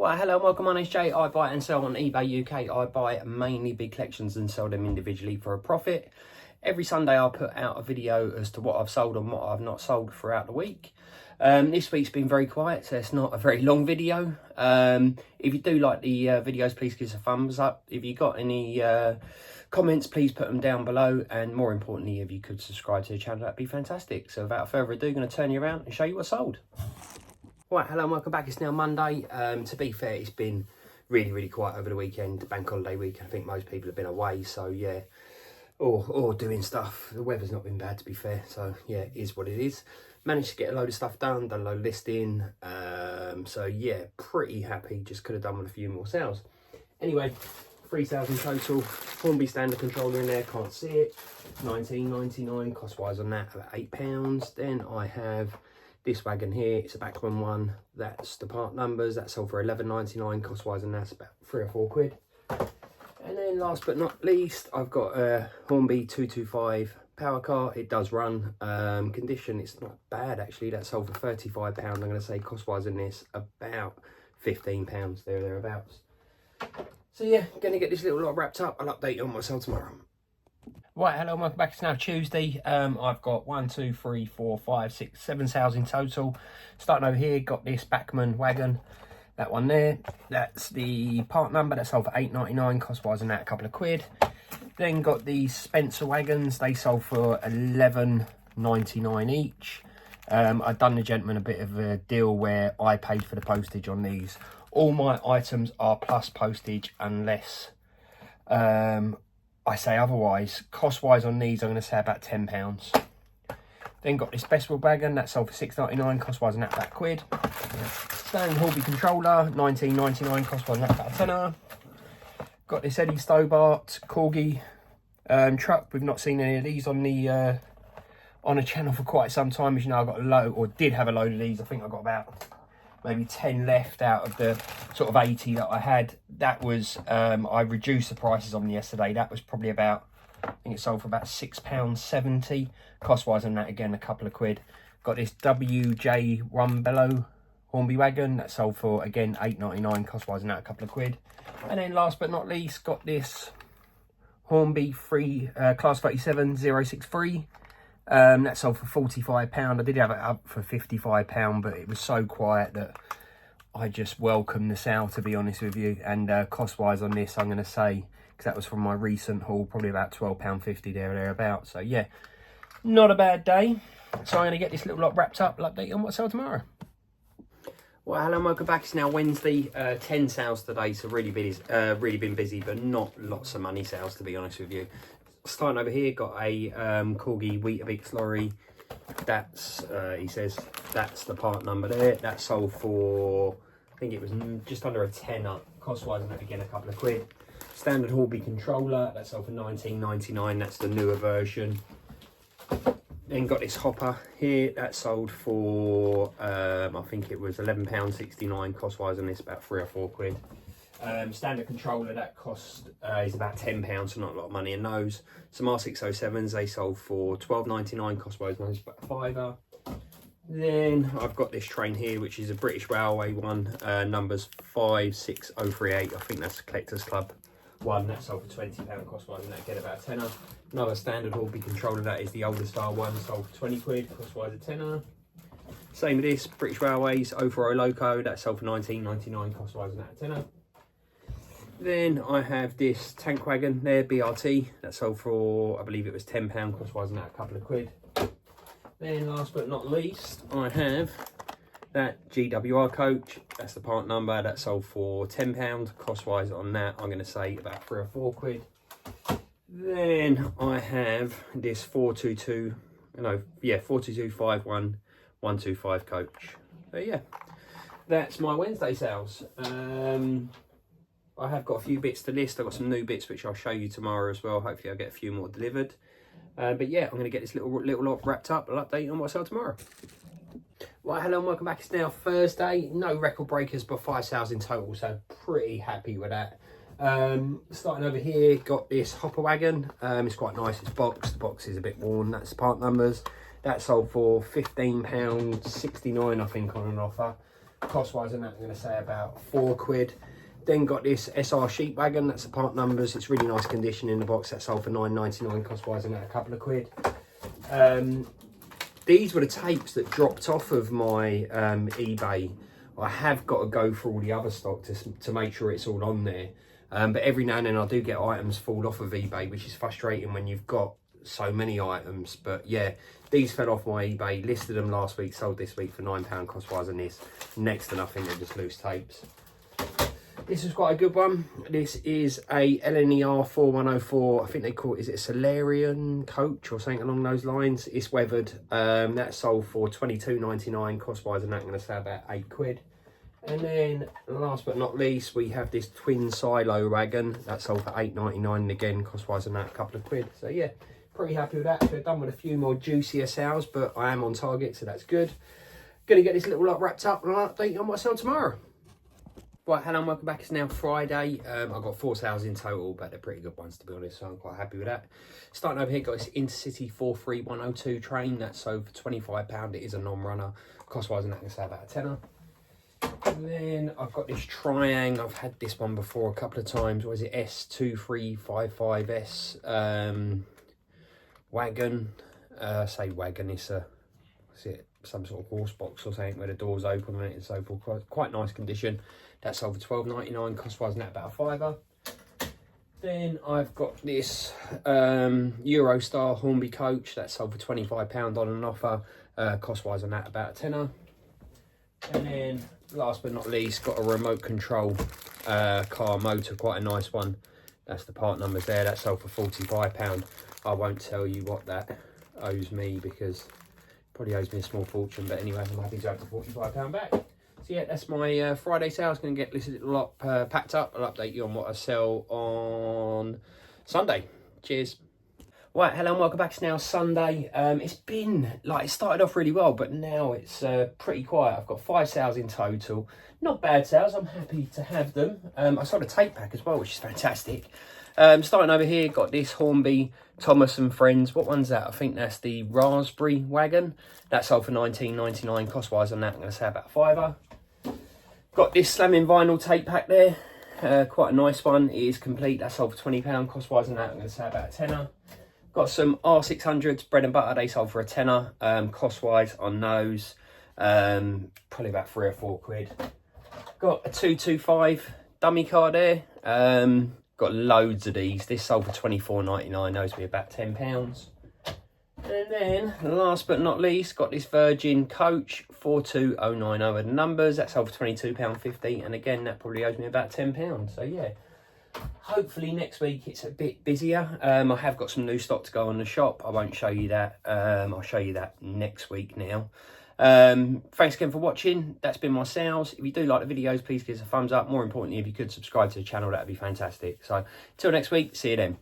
Well, hello and welcome. My name's Jay. I buy and sell on eBay UK. I buy mainly big collections and sell them individually for a profit. Every Sunday I put out a video as to what I've sold and what I've not sold throughout the week. This week's been very quiet, so it's not a very long video. If you do like the videos, please give us a thumbs up. If you got any comments, please put them down below. And more importantly, if you could subscribe to the channel, that'd be fantastic. So without further ado, I'm going to turn you around and show you what's sold. Right, hello and welcome back. It's now Monday. To be fair, it's been really quiet over the weekend, bank holiday week. I think most people have been away, so yeah, or doing stuff. The weather's not been bad, to be fair, so yeah, it is what it is. Managed to get a load of stuff done a load of listing, so yeah, pretty happy. Just could have done with a few more sales. Anyway, 3 sales in total. Hornby standard controller in there, can't see it. £19.99 cost wise on that, about £8. Then I have this wagon here, it's a Bachmann one. That's the part numbers. That sold for £11.99 cost wise, and that's about 3 or 4 quid. And then last but not least, I've got a Hornby 225 power car. It does run. Condition, it's not bad actually. That sold for £35. I'm going to say cost wise in this about £15 thereabouts. So yeah, going to get this little lot wrapped up. I'll update you on what I sell tomorrow. Right, hello and welcome back. It's now Tuesday. I've got 1, 2, 3, 4, 5, 6, 7 sales in total. Starting over here, got this Bachmann wagon, that one there. That's the part number. That sold for £8.99, cost wise on that a couple of quid. Then got these Spencer wagons. They sold for £11.99 each. I've done the gentleman a bit of a deal where I paid for the postage on these. All my items are plus postage unless I say otherwise. Cost wise on these, I'm going to say about £10. Then got this Bestwood wagon, that sold for £6.99, cost wise on that about a quid. Standard Hornby controller, £19.99, cost wise on that about a tenner. Got this Eddie Stobart Corgi truck. We've not seen any of these on the on a channel for quite some time. As you know, I got a load, or did have a load of these. I think I got about maybe 10 left out of the sort of 80 that I had. That was, I reduced the prices on them yesterday. That was probably about, I think it sold for about £6.70. Cost wise on that, again, a couple of quid. Got this WJ Rumbello Hornby wagon. That sold for, again, £8.99. Cost wise on that, a couple of quid. And then last but not least, got this Hornby Class 37 063. That sold for £45. I did have it up for £55, but it was so quiet that I just welcomed the sale, to be honest with you. And cost wise on this, I'm going to say, because that was from my recent haul, probably about £12.50 thereabouts. So yeah, not a bad day. So I'm going to get this little lot wrapped up. I'll update you on what I sell tomorrow. Well, hello and welcome back. It's now Wednesday. 10 sales today, so really been busy, but not lots of money sales, to be honest with you. Starting over here, got a Corgi Weetabix lorry. That's he says that's the part number there. That sold for, I think it was just under a tenner. Cost wise, and again a couple of quid. Standard Hornby controller. That sold for £19.99. That's the newer version. Then got this hopper here. That sold for I think it was £11.69. Cost wise on this about 3 or 4 quid. Standard controller, that cost is about £10, so not a lot of money in those. Some R607s, they sold for £12.99, cost wise about a fiver. Then I've got this train here, which is a British Railway one, numbers 56038. I think that's Collectors Club one. That sold for £20, cost wise, and that get about a tenner. Another standard Hornby controller, that is the older style one, sold for 20 quid, cost wise a tenner. Same with this, British Railways 040 Loco, that sold for £19.99, cost wise, and that a tenner. Then I have this tank wagon there, BRT, that sold for, I believe it was £10, cost wise on that a couple of quid. Then last but not least, I have that GWR coach, that's the part number, that sold for £10, cost wise on that, I'm going to say about 3 or 4 quid. Then I have this 42251 125 coach. So yeah, that's my Wednesday sales. I have got a few bits to list. I've got some new bits which I'll show you tomorrow as well. Hopefully I'll get a few more delivered. But yeah, I'm going to get this little lot wrapped up. I'll update you on what I sell tomorrow. Right, hello and welcome back. It's now Thursday. No record breakers, but 5 sales in total, so pretty happy with that. Starting over here, got this hopper wagon. It's quite nice. It's boxed. The box is a bit worn. That's the part numbers. That sold for £15.69, I think, on an offer. Cost wise and that, I'm going to say about £4. Then got this SR sheep wagon, that's the part numbers. It's really nice condition in the box. That sold for £9.99, cost wise and that, a couple of quid. These were the tapes that dropped off of my eBay. I have got to go through all the other stock to make sure it's all on there. But every now and then I do get items fall off of eBay, which is frustrating when you've got so many items. But yeah, these fell off my eBay, listed them last week, sold this week for £9 cost wise, and this next to nothing, they're just loose tapes. This is quite a good one. This is a LNER 4104. I think they call it, is it a Solarian coach or something along those lines? It's weathered. That sold for £22.99 cost wise, and that I'm going to say about £8. And then last but not least, we have this twin silo wagon that sold for £8.99, and again cost wise, and that a couple of quid. So yeah, pretty happy with that. We're done with a few more juicier sales, but I am on target, so that's good. Gonna get this little lot wrapped up, and I'll update you on what I sell tomorrow. Right, hello and welcome back. It's now Friday. I've got 4 sales in total, but they're pretty good ones to be honest, so I'm quite happy with that. Starting over here, got this Intercity 43102 train that sold for £25. It is a non-runner. Cost-wise, and that can say about a tenner. And then I've got this Triang. I've had this one before a couple of times. What is it? S2355S wagon. I say wagon, it's a, what's it? Some sort of horse box or something where the doors open on it and so forth. Quite nice condition. That sold for £12.99, cost wise and that about a £5. Then I've got this Eurostar Hornby coach that sold for £25 on an offer, cost wise on that about a tenner. And then last but not least, got a remote control car motor, quite a nice one. That's the part numbers there. That sold for £45. I won't tell you what that owes me because probably owes me a small fortune, but anyway, I'm happy to have the £45 back. So yeah, that's my Friday sales. Going to get this little lot packed up. I'll update you on what I sell on Sunday. Cheers. Right, hello and welcome back. It's now Sunday. It's been, like, it started off really well, but now it's pretty quiet. I've got 5 sales in total. Not bad sales. I'm happy to have them. I sold a tape pack as well, which is fantastic. Starting over here, got this Hornby Thomas and Friends. What one's that? I think that's the Raspberry wagon. That sold for £19.99 cost wise on that. I'm going to say about a £5. Got this Slamming Vinyl tape pack there. Quite a nice one. It is complete. That sold for £20 cost wise on that. I'm going to say about a tenner. Got some R600s, bread and butter. They sold for a tenner. Cost wise on those, probably about £3 or £4. Got a 225 dummy car there. Got loads of these. This sold for £24.99. Those will be about £10. And then, last but not least, got this Virgin Coach 42090 are the numbers. That sold for £22.50. And again, that probably owes me about £10. So yeah, hopefully next week it's a bit busier. I have got some new stock to go on the shop. I won't show you that. I'll show you that next week now. Thanks again for watching. That's been my sales. If you do like the videos, please give us a thumbs up. More importantly, if you could subscribe to the channel, that would be fantastic. So, till next week, see you then.